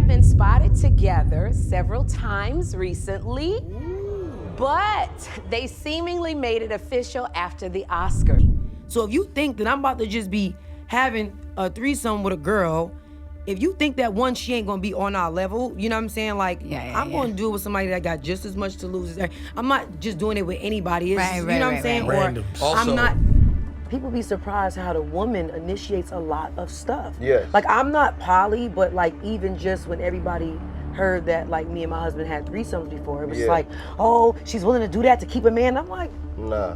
have been spotted together several times recently, but they seemingly made it official after the Oscar. So if you think that I'm about to just be having a threesome with a girl, if you think that one, she ain't gonna be on our level, you know what I'm saying? Like, I'm gonna do it with somebody that got just as much to lose as her. I'm not just doing it with anybody. It's, you know what I'm saying? Random. Or Also, I'm not. People be surprised how the woman initiates a lot of stuff. Yes. Like, I'm not poly, but like even just when everybody heard that like me and my husband had threesomes before, it was like, oh, she's willing to do that to keep a man. I'm like, nah.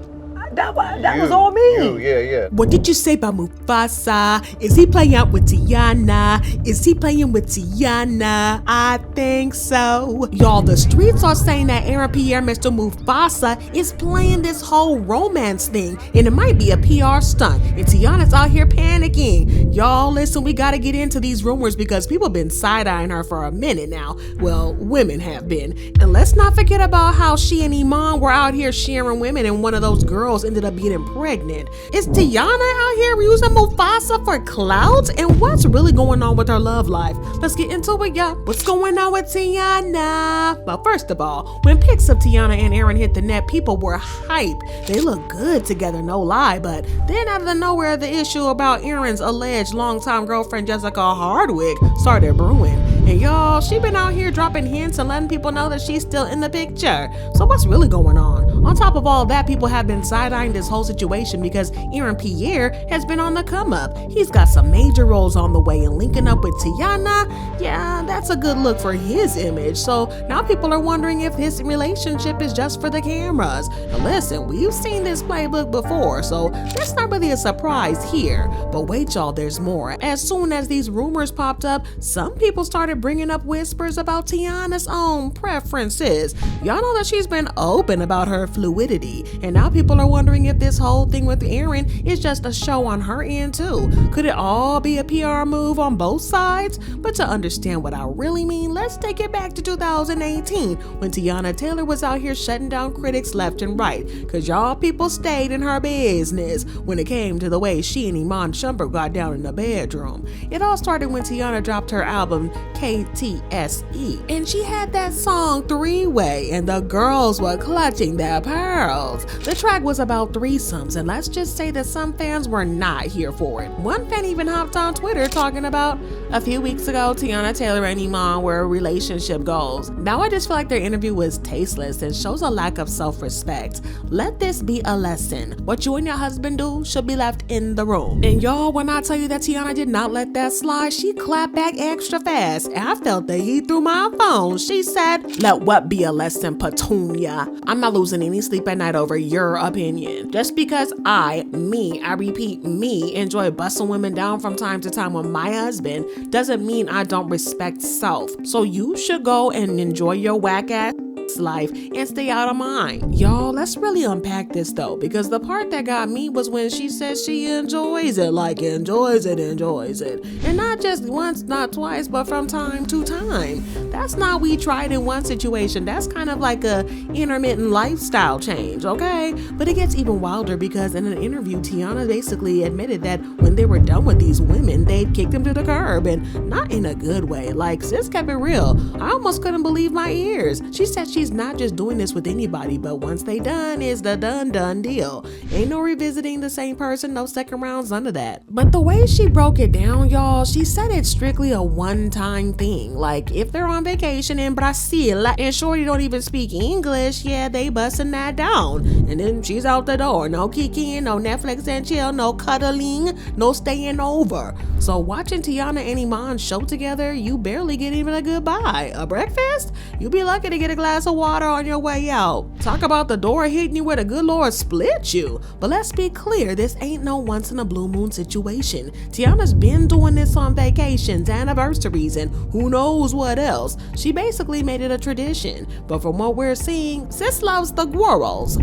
That was all me. Yeah. What did you say about Mufasa? Is he playing out with Teyana? Is he playing with Teyana? I think so. Y'all, the streets are saying that Aaron Pierre, Mr. Mufasa, is playing this whole romance thing, and it might be a PR stunt, and Teyana's out here panicking. Y'all, listen, we gotta get into these rumors because people have been side-eyeing her for a minute now. Well, women have been. And let's not forget about how she and Iman were out here sharing women, and one of those girls ended up getting pregnant. Is Teyana out here using Mufasa for clout? And what's really going on with her love life? Let's get into it, y'all. What's going on with Teyana? But first of all, when pics of Teyana and Aaron hit the net, people were hype. They look good together, no lie. But then out of nowhere, the issue about Aaron's alleged longtime girlfriend Jessica Hardwick started brewing. And y'all, she been out here dropping hints and letting people know that she's still in the picture. So what's really going on? On top of all that, people have been side-eyeing this whole situation because Aaron Pierre has been on the come up. He's got some major roles on the way, and linking up with Teyana, yeah, that's a good look for his image. So now people are wondering if his relationship is just for the cameras. Now listen, we've seen this playbook before, so that's not really a surprise here. But wait, y'all, there's more. As soon as these rumors popped up, some people started bringing up whispers about Teyana's own preferences. Y'all know that she's been open about her fluidity, and now people are wondering if this whole thing with Aaron is just a show on her end too. Could it all be a PR move on both sides? But to understand what I really mean, let's take it back to 2018 when Teyana Taylor was out here shutting down critics left and right, cause y'all people stayed in her business when it came to the way she and Iman Shumpert got down in the bedroom. It all started when Teyana dropped her album KTSE, and she had that song Three-Way, and the girls were clutching their pearls. The track was about threesomes, and let's just say that some fans were not here for it. One fan even hopped on Twitter talking about a few weeks ago Teyana Taylor and Iman were relationship goals. Now I just feel like their interview was tasteless and shows a lack of self-respect. Let this be a lesson. What you and your husband do should be left in the room. And y'all, when I tell you that Teyana did not let that slide, she clapped back extra fast, and I felt the heat through my phone. She said, "Let what be a lesson, Petunia? I'm not losing any sleep at night over your opinion. Just because I repeat, me, enjoy busting women down from time to time with my husband doesn't mean I don't respect self. So you should go and enjoy your whack ass life and stay out of mine." Y'all, let's really unpack this though, because the part that got me was when she says she enjoys it, like enjoys it. And not just once, not twice, but from time to time. That's not we tried in one situation. That's kind of like a intermittent lifestyle change, okay? But it gets even wilder because in an interview, Teyana basically admitted that when they were done with these women, they'd kicked them to the curb, and not in a good way. Like, sis kept it real. I almost couldn't believe my ears. She said she's not just doing this with anybody, but once they done, it's the done deal. Ain't no revisiting the same person, no second rounds, none of that. But the way she broke it down, y'all, she said it's strictly a one-time thing. Like, if they're on vacation in Brazil and shorty don't even speak English, yeah, they busting that down. And then she's out the door. No kikiing, no Netflix and chill, no cuddling, no staying over. So watching Teyana and Iman show together, you barely get even a goodbye. A breakfast? You be lucky to get a glass of water on your way out. Talk about the door hitting you where the good Lord split you. But let's be clear, this ain't no once in a blue moon situation. Teyana's been doing this on vacations, anniversaries, and who knows what else. She basically made it a tradition. But from what we're seeing, sis loves the quarrels.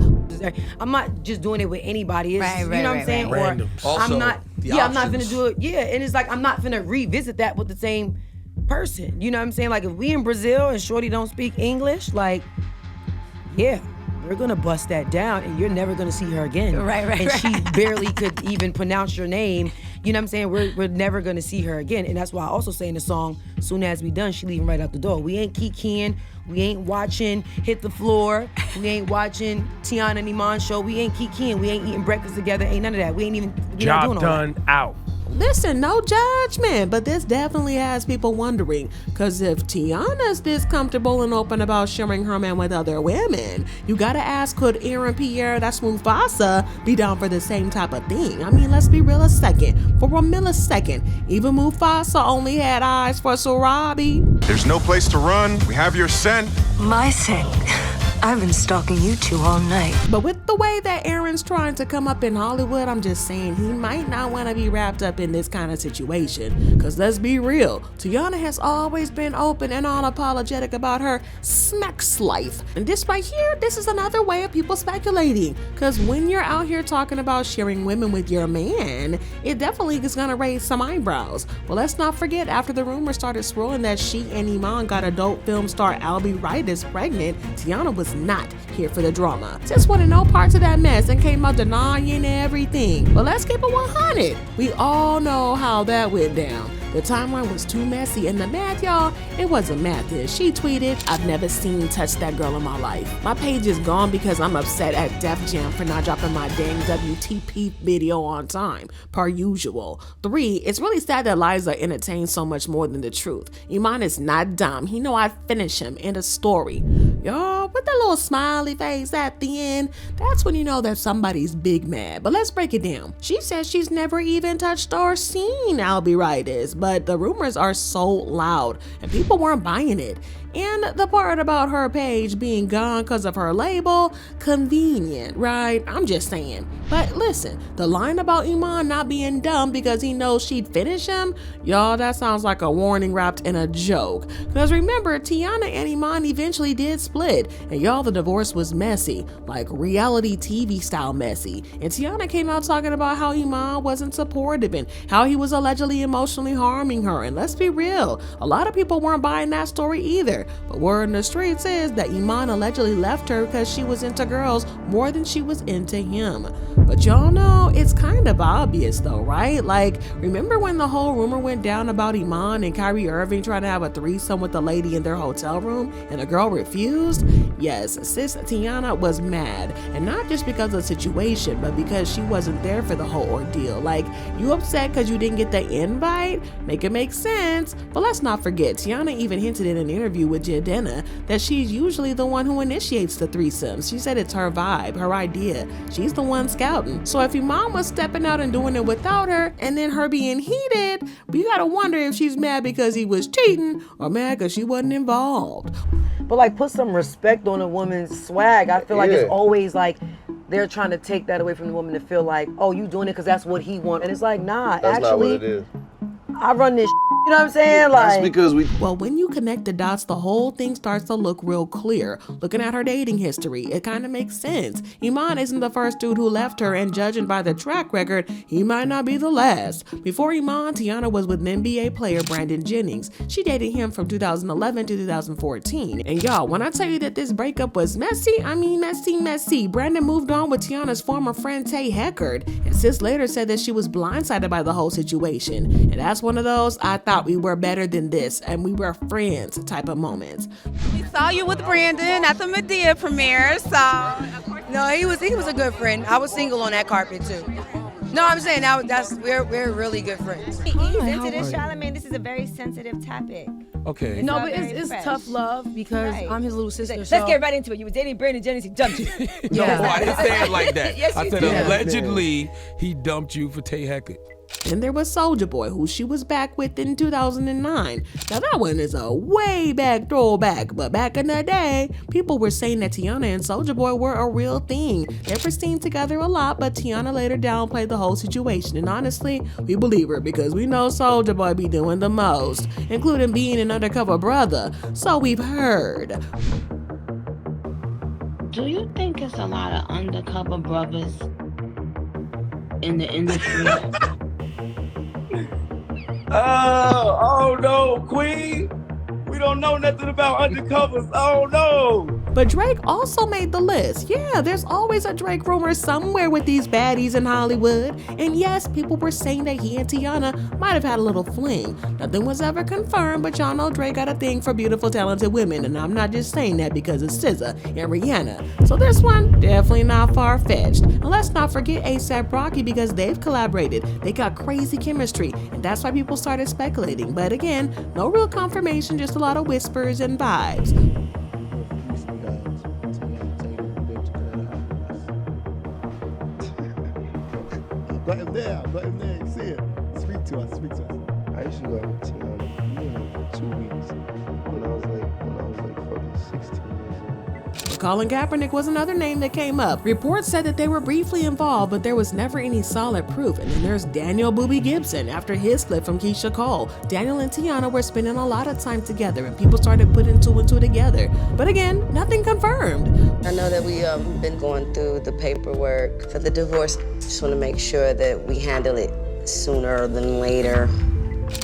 I'm not just doing it with anybody. It's, you know what I'm saying? Random. Or Also, I'm not gonna do it. Yeah, and it's like I'm not gonna revisit that with the same person. You know what I'm saying? Like if we in Brazil and shorty don't speak English, like, yeah, we're gonna bust that down and you're never gonna see her again. Right. And she barely could even pronounce your name. you know what I'm saying? We're never gonna see her again. And that's why I also say in the song, soon as we done, she leaving right out the door. We ain't kikiing, we ain't watching Hit the Floor, we ain't watching Teyana and Iman show, we ain't kikiing, we ain't eating breakfast together, ain't none of that. We ain't even, we not doing all Job done, out. Listen, no judgment, but this definitely has people wondering, because if Teyana's this comfortable and open about sharing her man with other women, you gotta ask, could Aaron Pierre, that's Mufasa, be down for the same type of thing? I mean, let's be real a second. For a millisecond, even Mufasa only had eyes for Sarabi. There's no place to run. We have your scent. My scent. I've been stalking you two all night. But with the way that Aaron's trying to come up in Hollywood, I'm just saying he might not want to be wrapped up in this kind of situation. Because let's be real, Teyana has always been open and unapologetic about her sex life. And this right here, this is another way of people speculating. Because when you're out here talking about sharing women with your man, it definitely is going to raise some eyebrows. But let's not forget, after the rumors started swirling that she and Iman got adult film star Albie Wright pregnant, Teyana was not here for the drama. Just wanted no parts of that mess and came out denying everything. But let's keep it 100. We all know how that went down. The timeline was too messy, and the math, y'all, it wasn't math. She tweeted, "I've never seen touch that girl in my life. My page is gone because I'm upset at Def Jam for not dropping my dang WTP video on time, per usual. 3, it's really sad that lies are entertained so much more than the truth. Iman is not dumb. He know I'd finish him. End of story." Y'all, with that little smiley face at the end, that's when you know that somebody's big mad. But let's break it down. She says she's never even touched or seen Albie Wright, but the rumors are so loud and people weren't buying it. And the part about her page being gone because of her label, convenient, right? I'm just saying. But listen, the line about Iman not being dumb because he knows she'd finish him, y'all, that sounds like a warning wrapped in a joke. Because remember, Teyana and Iman eventually did split, and y'all, the divorce was messy, like reality TV style messy. And Teyana came out talking about how Iman wasn't supportive and how he was allegedly emotionally harming her. And let's be real, a lot of people weren't buying that story either. But word in the streets is that Iman allegedly left her because she was into girls more than she was into him. But y'all know it's kind of obvious though, right? Like, remember when the whole rumor went down about Iman and Kyrie Irving trying to have a threesome with the lady in their hotel room and the girl refused? Yes, sis Teyana was mad, and not just because of the situation, but because she wasn't there for the whole ordeal. Like, you upset because you didn't get the invite? Make it make sense. But let's not forget, Teyana even hinted in an interview with Jadena that she's usually the one who initiates the threesomes. She said it's her vibe, her idea. She's the one scouting. So if Iman was stepping out and doing it without her, and then her being heated, we gotta wonder if she's mad because he was cheating or mad because she wasn't involved. But like, put some respect on a woman's swag. I feel like it's always like they're trying to take that away from the woman to feel like, oh, you doing it because that's what he wants. And it's like, nah, that's actually, not what it is. I run this you know what I'm saying? Like, that's because well, when you connect the dots, the whole thing starts to look real clear. Looking at her dating history, it kind of makes sense. Iman isn't the first dude who left her, and judging by the track record, he might not be the last. Before Iman, Teyana was with NBA player Brandon Jennings. She dated him from 2011 to 2014. And y'all, when I tell you that this breakup was messy, I mean messy. Brandon moved on with Teyana's former friend Tay Heckard, and sis later said that she was blindsided by the whole situation. And that's one of those I thought we were better than this and we were friends type of moments. We saw you with Brandon at the Medea premiere, so of course. No, he was a good friend. I was single on that carpet too. No, I'm saying now we're really good friends. Ease into this, Charlamagne. This is a very sensitive topic. Okay. No, but it's tough love because I'm his little sister. Let's get right into it. You were dating Brandon Jennings, he dumped you. No, I didn't say it like that. Yes, I said allegedly he dumped you for Tay Heckard. And there was Soulja Boy, who she was back with in 2009. Now that one is a way back throwback, but back in the day, people were saying that Teyana and Soulja Boy were a real thing. They were seen together a lot, but Teyana later downplayed the whole situation. And honestly, we believe her because we know Soulja Boy be doing the most, including being an undercover brother. So we've heard. Do you think it's a lot of undercover brothers in the industry? Oh no, Queen. We We don't know nothing about undercovers. Oh no. But Drake also made the list. Yeah, there's always a Drake rumor somewhere with these baddies in Hollywood. And yes, people were saying that he and Teyana might have had a little fling. Nothing was ever confirmed, but y'all know Drake got a thing for beautiful, talented women. And I'm not just saying that because of SZA and Rihanna. So this one, definitely not far-fetched. And let's not forget A$AP Rocky because they've collaborated. They got crazy chemistry, and that's why people started speculating. But again, no real confirmation, just a lot of whispers and vibes. Got him there, you see it. Speak to us. I used to go out with Teyana for 2 weeks when I was like fucking 16 years old. Colin Kaepernick was another name that came up. Reports said that they were briefly involved, but there was never any solid proof. And then there's Daniel Boobie Gibson after his split from Keisha Cole. Daniel and Teyana were spending a lot of time together, and people started putting two and two together. But again, nothing confirmed. I know that we been going through the paperwork for the divorce. Just want to make sure that we handle it sooner than later.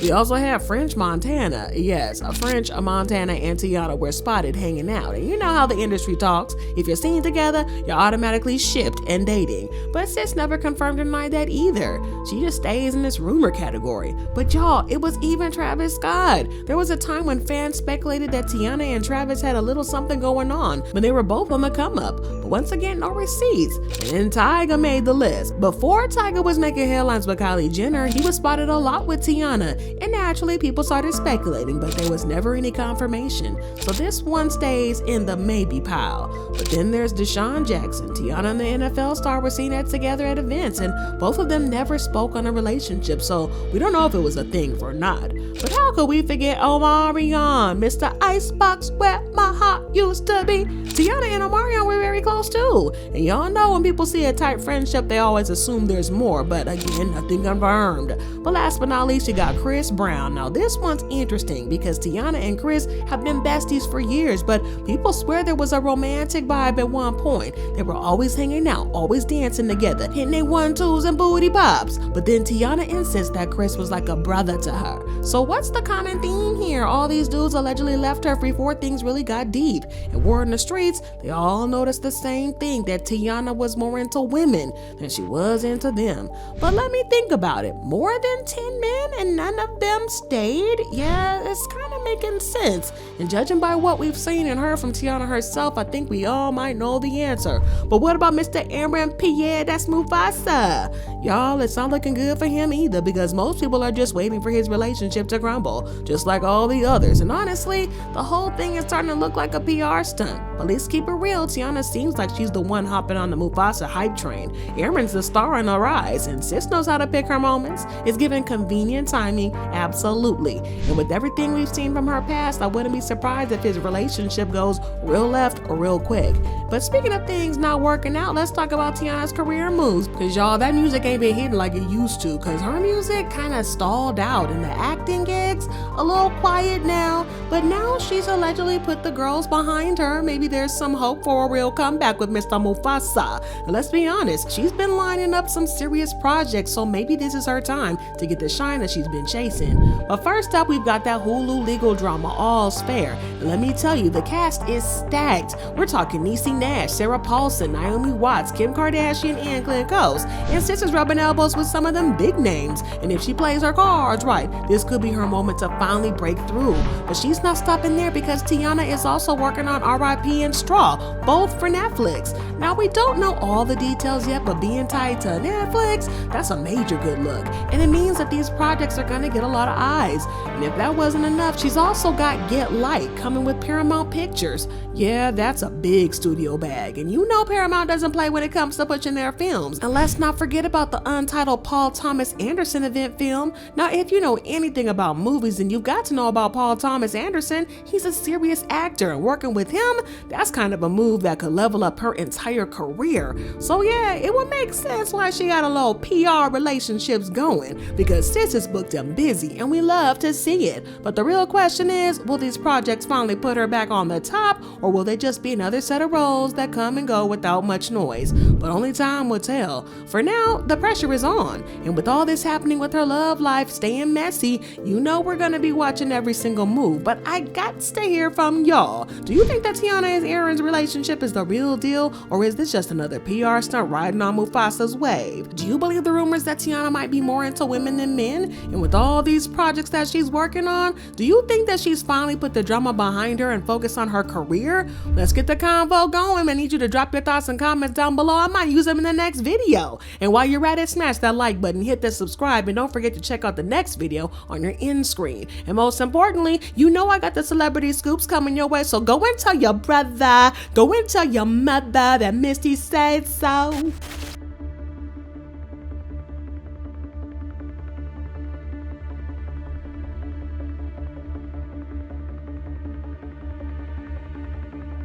We also have French Montana. Yes, French, Montana, and Teyana were spotted hanging out. And you know how the industry talks. If you're seen together, you're automatically shipped and dating. But sis never confirmed or denied that either. She just stays in this rumor category. But y'all, it was even Travis Scott. There was a time when fans speculated that Teyana and Travis had a little something going on, but they were both on the come up. But once again, no receipts. And then Tyga made the list. Before Tyga was making headlines with Kylie Jenner, he was spotted a lot with Teyana. And naturally, people started speculating, but there was never any confirmation. So this one stays in the maybe pile. But then there's Deshaun Jackson. Teyana and the NFL star were seen together at events, and both of them never spoke on a relationship, so we don't know if it was a thing or not. But how could we forget Omarion, Mr. Icebox, where my heart used to be? Teyana and Omarion were very close too. And y'all know when people see a tight friendship, they always assume there's more, but again, nothing confirmed. But last but not least, you got Chris Brown. Now this one's interesting because Teyana and Chris have been besties for years, but people swear there was a romantic vibe at one point. They were always hanging out, always dancing together, hitting their 1-2s and booty pops. But then Teyana insists that Chris was like a brother to her. So what's the common theme here? All these dudes allegedly left her before things really got deep. And word in the streets, they all noticed the same thing, that Teyana was more into women than she was into them. But let me think about it. More than 10 men and none of them stayed? Yeah, it's kind of making sense. And judging by what we've seen and heard from Teyana herself, I think we all might know the answer. But what about Mr. Aaron Pierre, that's Mufasa? Y'all, it's not looking good for him either, because most people are just waiting for his relationship to crumble, just like all the others. And honestly, the whole thing is starting to look like a PR stunt. But let's keep it real, Teyana seems like she's the one hopping on the Mufasa hype train. Aaron's the star in the rise, and sis knows how to pick her moments. It's given convenient timing, absolutely. And with everything we've seen from her past, I wouldn't be surprised if his relationship goes real left or real quick. But speaking of things not working out, let's talk about Teyana's career moves, because y'all, that music ain't been hitting like it used to, because her music kind of stalled out, and the acting gigs a little quiet now. But now she's allegedly put the girls behind her. Maybe there's some hope for a real comeback with Mr. Mufasa. And let's be honest, she's been lining up some serious projects, so maybe this is her time to get the shine that she's been chasing. But first up, we've got that Hulu legal drama, All's Fair. And let me tell you, the cast is stacked. We're talking Niecy Nash, Sarah Paulson, Naomi Watts, Kim Kardashian, and Glenn Close. And sis is rubbing elbows with some of them big names. And if she plays her cards right, this could be her moment to finally break through. But she's not stopping there, because Teyana is also working on R.I.P. and Straw, both for Netflix. Now, we don't know all the details yet, but being tied to Netflix, that's a major good look. And it means that these projects are gonna get a lot of eyes. And if that wasn't enough, she's also got Get Light coming with Paramount Pictures. Yeah, that's a big studio bag. And you know Paramount doesn't play when it comes to pushing their films. And let's not forget about the untitled Paul Thomas Anderson event film. Now, if you know anything about movies, then you've got to know about Paul Thomas Anderson. He's a serious actor, and working with him, that's kind of a move that could level up her entire career. So yeah, it would make sense why she got a little PR relationships going, because sis has booked a them busy, and we love to see it. But the real question is, will these projects finally put her back on the top, or will they just be another set of roles that come and go without much noise? But only time will tell. For now, the pressure is on, and with all this happening with her love life staying messy, you know we're gonna be watching every single move. But I got to hear from y'all. Do you think that Teyana and Aaron's relationship is the real deal, or is this just another PR stunt riding on Mufasa's wave? Do you believe the rumors that Teyana might be more into women than men? And with all these projects that she's working on, do you think that she's finally put the drama behind her and focused on her career? Let's get the convo going. I need you to drop your thoughts and comments down below. I might use them in the next video. And while you're at it, smash that like button, hit that subscribe, and don't forget to check out the next video on your end screen. And most importantly, you know I got the celebrity scoops coming your way, so go and tell your brother, go and tell your mother that Misstee said so.